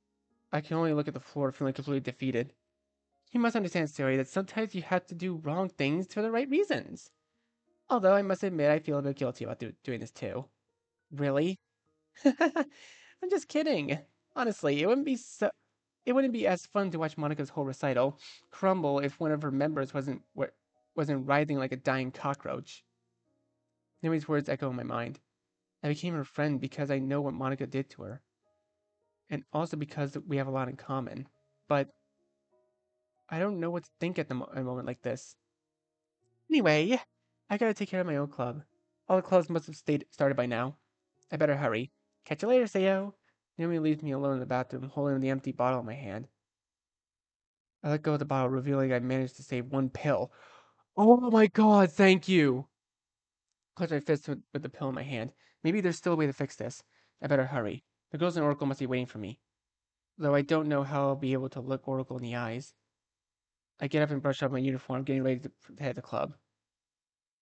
I can only look at the floor feeling completely defeated. You must understand, Siri, that sometimes you have to do wrong things for the right reasons. Although I must admit I feel a bit guilty about doing this too. Really? I'm just kidding. Honestly, it wouldn't be as fun to watch Monica's whole recital crumble if one of her members wasn't writhing like a dying cockroach. Naomi's words echo in my mind. I became her friend because I know what Monica did to her, and also because we have a lot in common. But I don't know what to think at a moment like this. Anyway, I gotta take care of my own club. All the clubs must have started by now. I better hurry. Catch you later, Sayo. Naomi leaves me alone in the bathroom, holding the empty bottle in my hand. I let go of the bottle, revealing I managed to save one pill. Oh my god, thank you! Clutch my fist with the pill in my hand. Maybe there's still a way to fix this. I better hurry. The girls in Oracle must be waiting for me. Though I don't know how I'll be able to look Oracle in the eyes. I get up and brush off my uniform, getting ready to head to the club.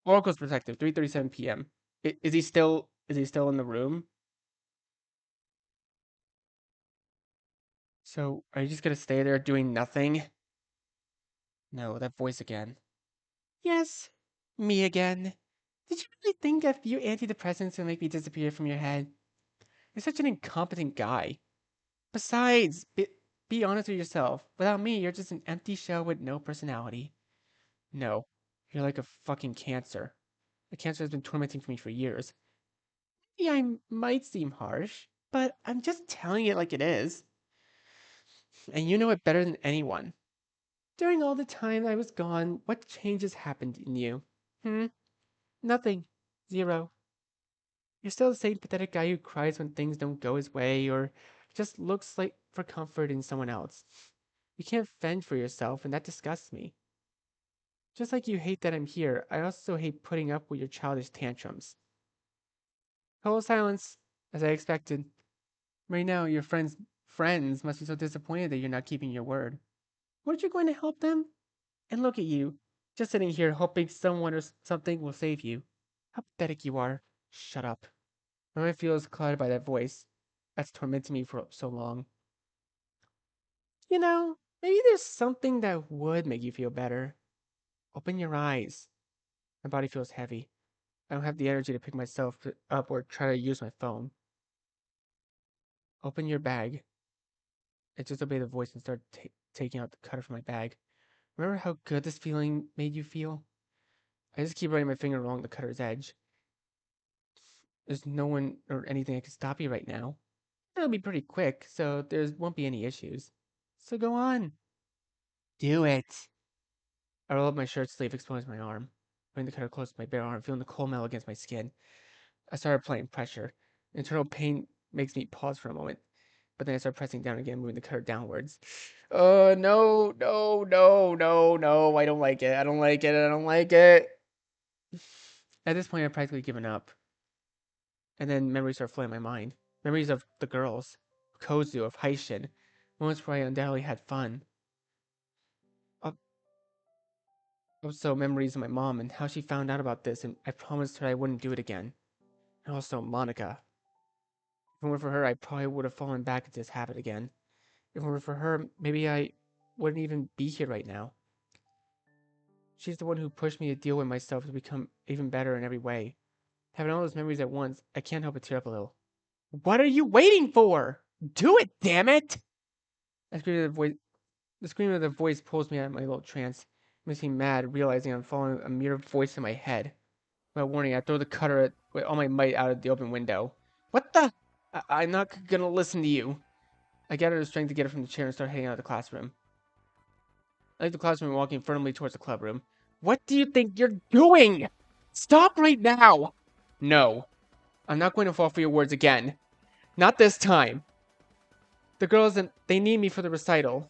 Oracle's protective, 3:37 p.m. Is he still in the room? So are you just gonna stay there doing nothing? No, that voice again. Yes, me again. Did you really think a few antidepressants would make me disappear from your head? You're such an incompetent guy. Besides, be honest with yourself. Without me, you're just an empty shell with no personality. No, you're like a fucking cancer. The cancer has been tormenting me for years. Yeah, I might seem harsh, but I'm just telling it like it is. And you know it better than anyone. During all the time I was gone, what changes happened in you? Hmm? Nothing. Zero. You're still the same pathetic guy who cries when things don't go his way or just looks like for comfort in someone else. You can't fend for yourself, and that disgusts me. Just like you hate that I'm here, I also hate putting up with your childish tantrums. Total silence, as I expected. Right now, your friends must be so disappointed that you're not keeping your word. Weren't you going to help them? And look at you, just sitting here hoping someone or something will save you. How pathetic you are. Shut up. My mind feels clouded by that voice that's tormented me for so long. You know, maybe there's something that would make you feel better. Open your eyes. My body feels heavy. I don't have the energy to pick myself up or try to use my phone. Open your bag. I just obey the voice and start taking out the cutter from my bag. Remember how good this feeling made you feel? I just keep running my finger along the cutter's edge. There's no one or anything that can stop you right now. It'll be pretty quick, so there won't be any issues. So go on. Do it. I roll up my shirt sleeve, exposing my arm. Bring the cutter close to my bare arm, feeling the cold metal against my skin. I start applying pressure. Internal pain makes me pause for a moment, but then I start pressing down again, moving the cutter downwards. No, no, no, no, no. I don't like it. I don't like it. I don't like it. At this point, I've practically given up. And then memories start flooding my mind. Memories of the girls, of Kozu, of Haishin. Moments where I undoubtedly had fun. Also, memories of my mom and how she found out about this, and I promised her I wouldn't do it again. And also, Monica. If it weren't for her, I probably would have fallen back into this habit again. If it weren't for her, maybe I wouldn't even be here right now. She's the one who pushed me to deal with myself to become even better in every way. Having all those memories at once, I can't help but tear up a little. What are you waiting for? Do it, damn it! I screamed at the voice. The scream of the voice pulls me out of my little trance, makes me mad, realizing I'm following a mere voice in my head. Without warning, I throw the cutter with all my might out of the open window. What the? I'm not gonna listen to you. I gather the strength to get her from the chair and start heading out of the classroom. I leave the classroom and walking firmly towards the clubroom. What do you think you're doing? Stop right now! No, I'm not going to fall for your words again. Not this time. The girls, they need me for the recital.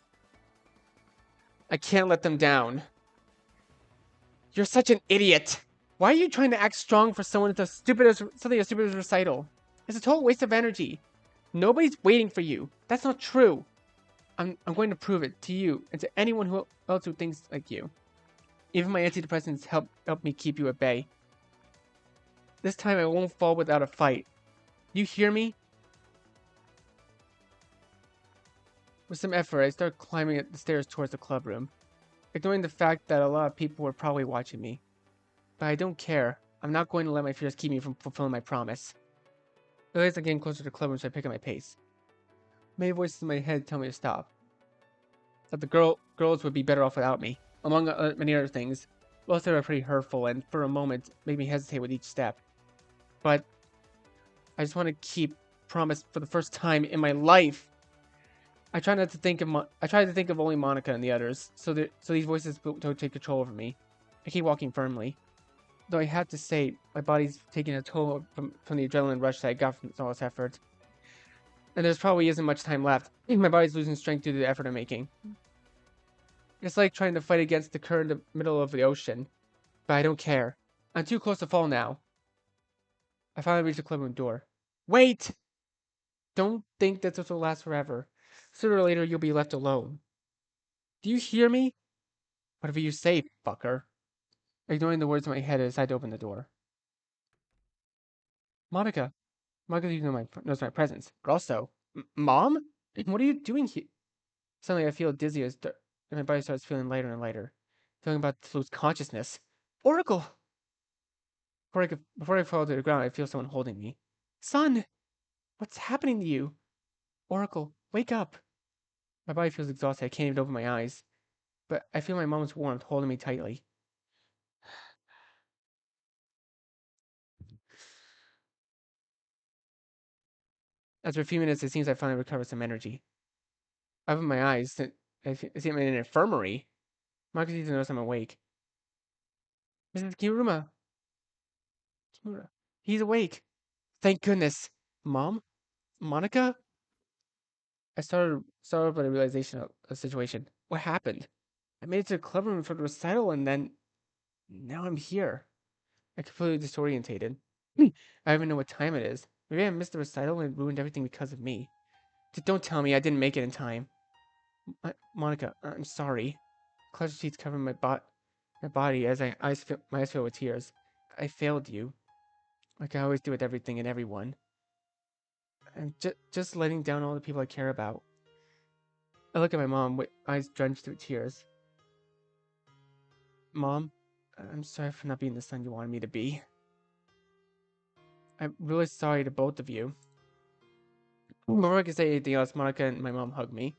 I can't let them down. You're such an idiot. Why are you trying to act strong for someone as stupid as something as stupid as recital? It's a total waste of energy. Nobody's waiting for you. That's not true. I'm going to prove it to you and to anyone else who thinks like you. Even my antidepressants help me keep you at bay. This time I won't fall without a fight. You hear me? With some effort, I start climbing up the stairs towards the clubroom, ignoring the fact that a lot of people were probably watching me. But I don't care. I'm not going to let my fears keep me from fulfilling my promise. As I'm getting closer to the clubroom, so I pick up my pace. Many voices in my head tell me to stop. That the girls would be better off without me, among many other things. Most of them are pretty hurtful, and for a moment, make me hesitate with each step. But I just want to keep promise for the first time in my life. I try not to think of I try to think of only Monica and the others, so these voices don't take control over me. I keep walking firmly. Though I have to say, my body's taking a toll from the adrenaline rush that I got from all this effort. And there's probably isn't much time left. My body's losing strength due to the effort I'm making. It's like trying to fight against the current in the middle of the ocean. But I don't care. I'm too close to fall now. I finally reach the clubroom door. Wait! Don't think that this will last forever. Sooner or later, you'll be left alone. Do you hear me? Whatever you say, fucker. Ignoring the words in my head, I decide to open the door. Monica. Monica even knows my presence. But also, Mom? What are you doing here? Suddenly, I feel dizzy and my body starts feeling lighter and lighter. Feeling about to lose consciousness. Oracle! Before I fall to the ground, I feel someone holding me. Son! What's happening to you? Oracle, wake up! My body feels exhausted. I can't even open my eyes. But I feel my mom's warmth holding me tightly. After a few minutes, it seems I finally recovered some energy. I open my eyes. I see I'm in an infirmary. Marcus even knows I'm awake. Mrs. Kiruma! Kimura. He's awake. Thank goodness. Mom? Monica? I started by the realization of the situation. What happened? I made it to the clubroom for the recital and then now I'm here. I'm completely disorientated. I don't even know what time it is. Maybe I missed the recital and ruined everything because of me. Don't tell me I didn't make it in time. Monica, I'm sorry. Clutch sheets cover my body as my eyes fill with tears. I failed you, like I always do with everything and everyone. I'm just letting down all the people I care about. I look at my mom with eyes drenched with tears. Mom, I'm sorry for not being the son you wanted me to be. I'm really sorry to both of you. Before I can say anything else, Monica and my mom hug me.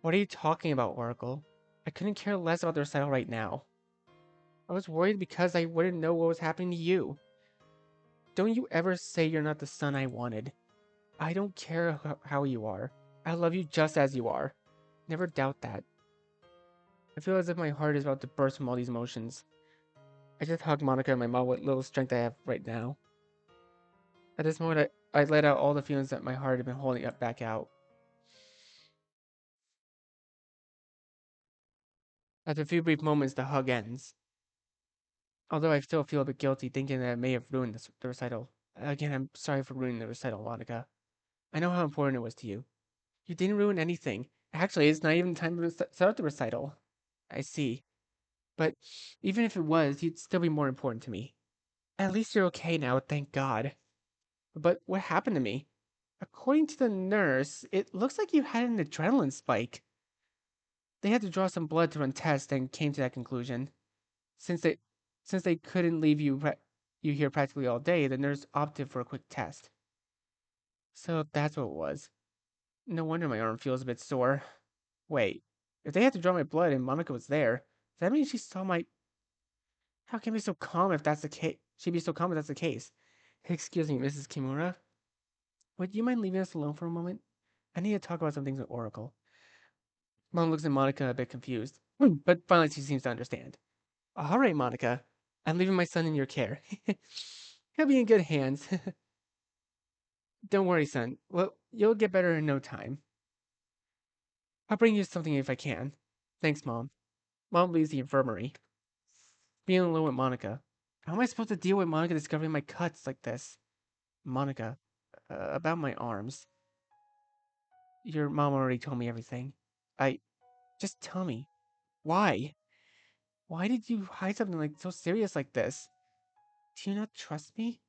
What are you talking about, Oracle? I couldn't care less about the recital right now. I was worried because I wouldn't know what was happening to you. Don't you ever say you're not the son I wanted. I don't care how you are. I love you just as you are. Never doubt that. I feel as if my heart is about to burst from all these emotions. I just hug Monica and my mom with little strength I have right now. At this moment, I let out all the feelings that my heart had been holding up back out. After a few brief moments, the hug ends. Although I still feel a bit guilty thinking that I may have ruined the recital. Again, I'm sorry for ruining the recital, Monica. I know how important it was to you. You didn't ruin anything. Actually, it's not even time to start the recital. I see. But even if it was, you'd still be more important to me. At least you're okay now, thank God. But what happened to me? According to the nurse, it looks like you had an adrenaline spike. They had to draw some blood to run tests and came to that conclusion. Since they since they couldn't leave you here practically all day, the nurse opted for a quick test. So that's what it was. No wonder my arm feels a bit sore. Wait, if they had to draw my blood and Monica was there, does that mean she saw my... How can I be so calm if that's the case? She'd be so calm if that's the case. Excuse me, Mrs. Kimura. Would you mind leaving us alone for a moment? I need to talk about some things with Oracle. Mom looks at Monica a bit confused, but finally she seems to understand. All right, Monica. I'm leaving my son in your care. He'll be in good hands. Don't worry, son. Well, you'll get better in no time. I'll bring you something if I can. Thanks, Mom. Mom leaves the infirmary. Being alone with Monica. How am I supposed to deal with Monica discovering my cuts like this? Monica, about my arms. Your mom already told me everything. I... Just tell me. Why? Why did you hide something like so serious like this? Do you not trust me?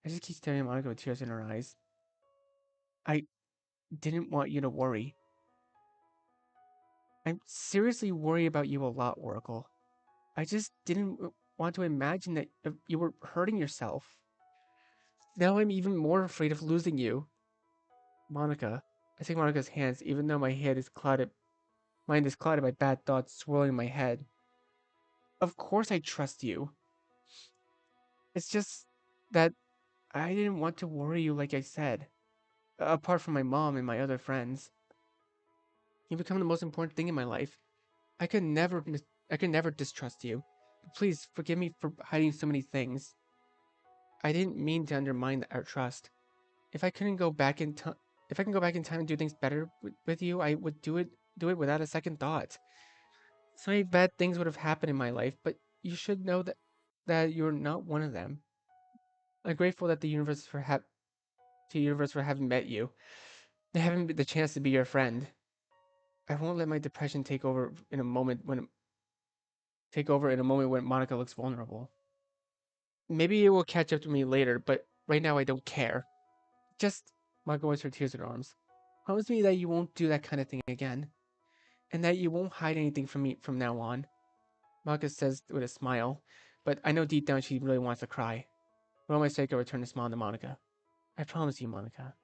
I just keep staring at Monica with tears in her eyes. I didn't want you to worry. I'm seriously worried about you a lot, Oracle. I just didn't want to imagine that you were hurting yourself. Now I'm even more afraid of losing you. Monica. I take Monica's hands, even though my head is clouded. Mind is clouded by bad thoughts swirling in my head. Of course I trust you. It's just that I didn't want to worry you like I said. Apart from my mom and my other friends. You've become the most important thing in my life. I could never distrust you. Please forgive me for hiding so many things. I didn't mean to undermine our trust. If I couldn't go back in time, if I can go back in time and do things better with you, I would do it without a second thought. So many bad things would have happened in my life, but you should know that you're not one of them. I'm grateful that the universe for having met you, and having the chance to be your friend. I won't let my depression take over in a moment when Monica looks vulnerable. Maybe it will catch up to me later, but right now I don't care. Just Monica wipes her tears in her arms. Promise me that you won't do that kind of thing again, and that you won't hide anything from me from now on. Monica says with a smile, but I know deep down she really wants to cry. For all my sake, I return the smile to Monica. I promise you, Monica.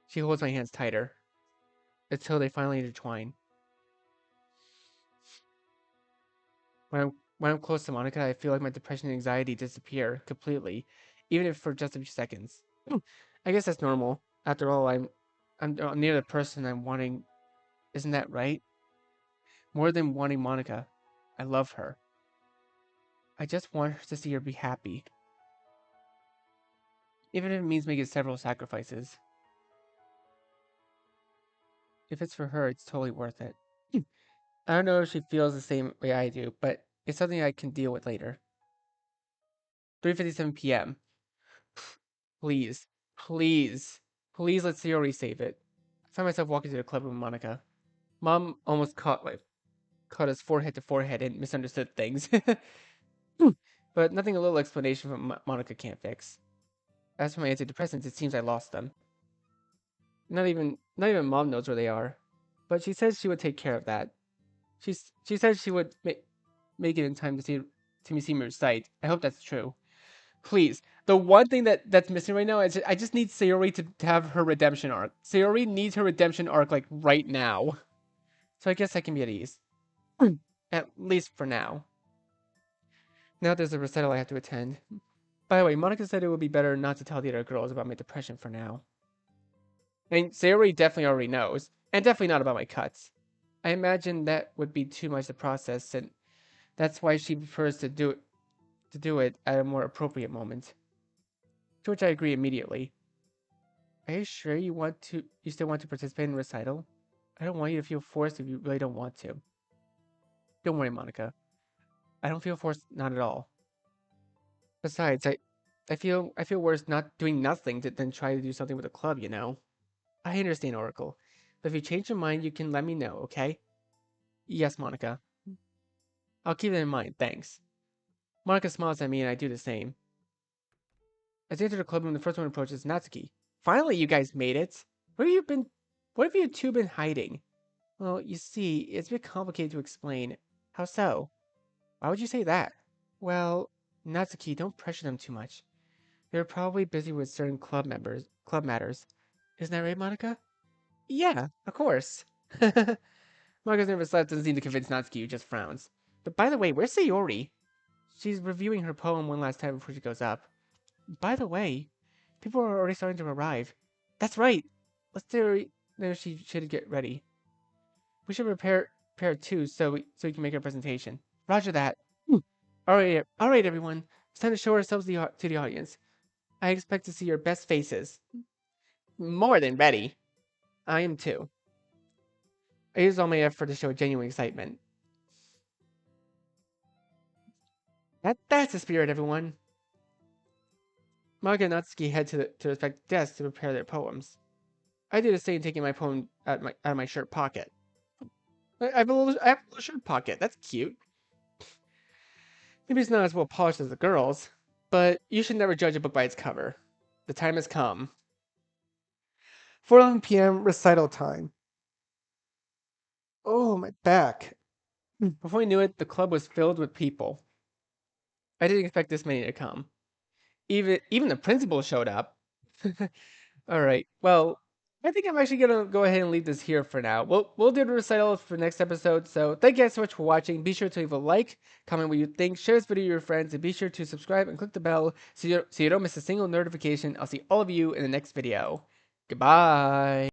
She holds my hands tighter, until they finally intertwine. When I'm close to Monica, I feel like my depression and anxiety disappear completely, even if for just a few seconds. I guess that's normal. After all, I'm near the person I'm wanting. Isn't that right? More than wanting Monica, I love her. I just want her to see her be happy, even if it means making several sacrifices. If it's for her, it's totally worth it. I don't know if she feels the same way I do, but it's something I can deal with later. 3:57 p.m. Please, please, please let Sayori save it. I find myself walking to the club with Monica. Mom almost caught us forehead to forehead and misunderstood things. But nothing a little explanation from Monica can't fix. As for my antidepressants, it seems I lost them. Not even Mom knows where they are. But she says she would take care of that. She said she would make it in time to see me recite. I hope that's true. Please. The one thing that's missing right now is I just need Sayori to have her redemption arc. Sayori needs her redemption arc like right now. So I guess I can be at ease. At least for now. Now there's a recital I have to attend. By the way, Monica said it would be better not to tell the other girls about my depression for now. I mean, Sayori definitely already knows, and definitely not about my cuts. I imagine that would be too much to process, and that's why she prefers to do it at a more appropriate moment. To which I agree immediately. Are you sure you still want to participate in the recital? I don't want you to feel forced if you really don't want to. Don't worry, Monica. I don't feel forced, not at all. Besides, I feel worse not doing nothing than try to do something with the club, you know? I understand, Oracle. But if you change your mind, you can let me know, okay? Yes, Monica. I'll keep it in mind, thanks. Monica smiles at me and I do the same. As I enter the club room, the first one approaches Natsuki. Finally, you guys made it! What have you two been hiding? Well, you see, it's a bit complicated to explain. How so? Why would you say that? Well, Natsuki, don't pressure them too much. They're probably busy with certain club matters. Isn't that right, Monica? Yeah, of course. Monica's nervous laugh doesn't seem to convince Natsuki, who just frowns. But by the way, where's Sayori? She's reviewing her poem one last time before she goes up. By the way, people are already starting to arrive. That's right. Let's do. No, she should get ready. We should prepare too, so we can make our presentation. Roger that. All right, everyone. It's time to show ourselves to the audience. I expect to see your best faces. More than ready. I am too. I use all my effort to show genuine excitement. That's the spirit, everyone. Maga and Natsuki head to the respective desks to prepare their poems. I do the same, taking my poem out of my shirt pocket. I have a little shirt pocket. That's cute. Maybe it's not as well polished as the girls, but you should never judge a book by its cover. The time has come. 4:11 p.m. recital time. Oh, my back. Before we knew it, the club was filled with people. I didn't expect this many to come. Even the principal showed up. All right. Well, I think I'm actually gonna go ahead and leave this here for now. We'll do the recital for next episode. So thank you guys so much for watching. Be sure to leave a like, comment what you think, share this video with your friends, and be sure to subscribe and click the bell so you don't miss a single notification. I'll see all of you in the next video. Goodbye.